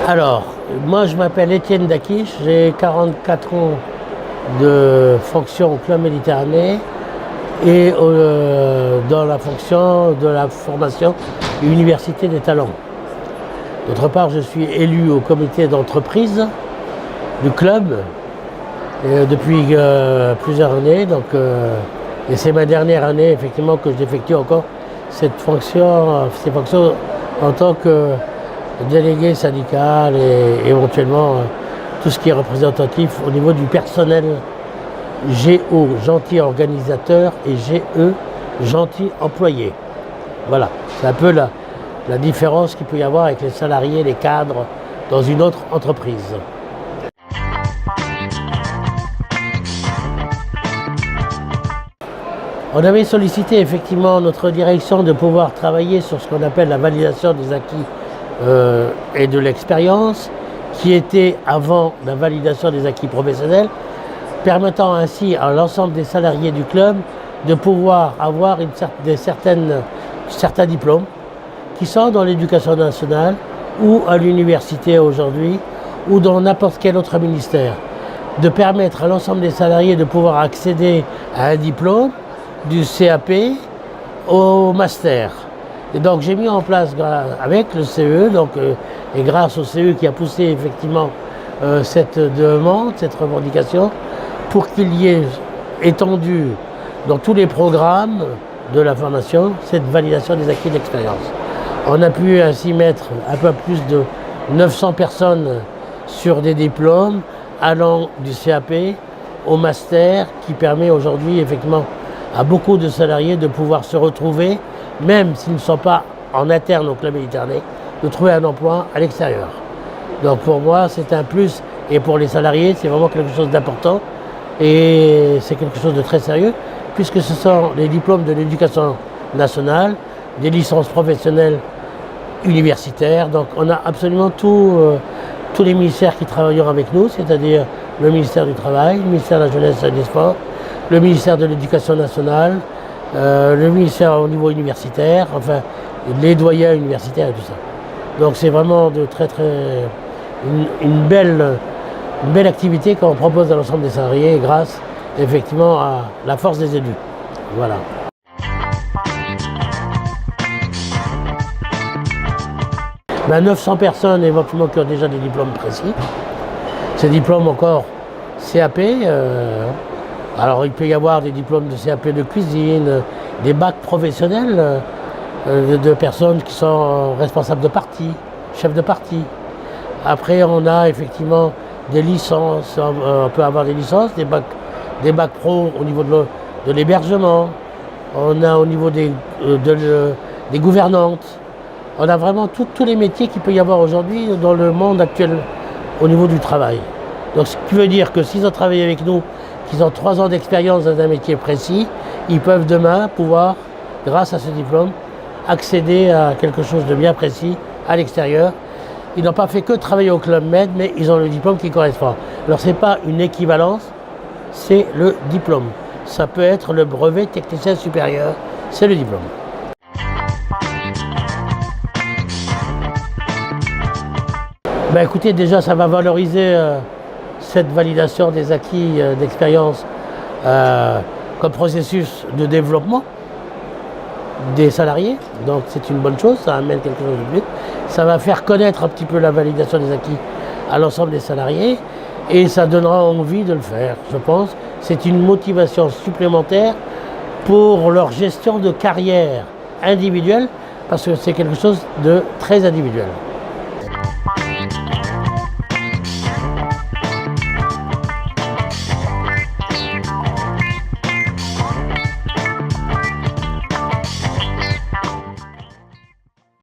Alors, moi je m'appelle Étienne Dakish, j'ai 44 ans de fonction au Club Méditerranée et dans la fonction de la formation Université des talents. D'autre part, je suis élu au comité d'entreprise du club depuis plusieurs années. Et c'est ma dernière année effectivement que j'effectue encore ces fonctions en tant que délégué syndical et éventuellement tout ce qui est représentatif au niveau du personnel GO, gentil organisateur, et GE, gentil employé. Voilà, c'est un peu la différence qu'il peut y avoir avec les salariés, les cadres dans une autre entreprise. On avait sollicité effectivement notre direction de pouvoir travailler sur ce qu'on appelle la validation des acquis et de l'expérience, qui était avant la validation des acquis professionnels, permettant ainsi à l'ensemble des salariés du club de pouvoir avoir certains diplômes qui sont dans l'éducation nationale ou à l'université aujourd'hui ou dans n'importe quel autre ministère, de permettre à l'ensemble des salariés de pouvoir accéder à un diplôme du CAP au master. Et donc j'ai mis en place avec le CE, et grâce au CE qui a poussé effectivement cette demande, cette revendication, pour qu'il y ait étendu dans tous les programmes de la formation cette validation des acquis d'expérience. On a pu ainsi mettre un peu plus de 900 personnes sur des diplômes allant du CAP au master, qui permet aujourd'hui effectivement à beaucoup de salariés de pouvoir se retrouver, même s'ils ne sont pas en interne au Club Méditerranée, de trouver un emploi à l'extérieur. Donc pour moi, c'est un plus, et pour les salariés, c'est vraiment quelque chose d'important, et c'est quelque chose de très sérieux, puisque ce sont les diplômes de l'éducation nationale, des licences professionnelles universitaires. Donc on a absolument tous les ministères qui travailleront avec nous, c'est-à-dire le ministère du Travail, le ministère de la Jeunesse et des Sports, le ministère de l'Éducation nationale, le ministère au niveau universitaire, enfin les doyens universitaires et tout ça. Donc c'est vraiment une belle activité qu'on propose à l'ensemble des salariés grâce effectivement à la force des élus. Voilà. Ben, 900 personnes éventuellement qui ont déjà des diplômes précis. Ces diplômes encore CAP. Alors il peut y avoir des diplômes de CAP de cuisine, des bacs professionnels de personnes qui sont responsables de parti, chefs de parti. Après on a effectivement des licences, on peut avoir des licences, des bacs pro au niveau de l'hébergement, on a au niveau des gouvernantes, on a vraiment tous les métiers qu'il peut y avoir aujourd'hui dans le monde actuel au niveau du travail. Donc ce qui veut dire que s'ils ont travaillé avec nous, qu'ils ont 3 ans d'expérience dans un métier précis, ils peuvent demain pouvoir, grâce à ce diplôme, accéder à quelque chose de bien précis à l'extérieur. Ils n'ont pas fait que travailler au Club Med, mais ils ont le diplôme qui correspond. Alors ce n'est pas une équivalence, c'est le diplôme. Ça peut être le brevet technicien supérieur, c'est le diplôme. Ben écoutez, déjà ça va valoriser cette validation des acquis d'expérience comme processus de développement des salariés. Donc c'est une bonne chose, ça amène quelque chose de plus. Ça va faire connaître un petit peu la validation des acquis à l'ensemble des salariés et ça donnera envie de le faire, je pense. C'est une motivation supplémentaire pour leur gestion de carrière individuelle, parce que c'est quelque chose de très individuel.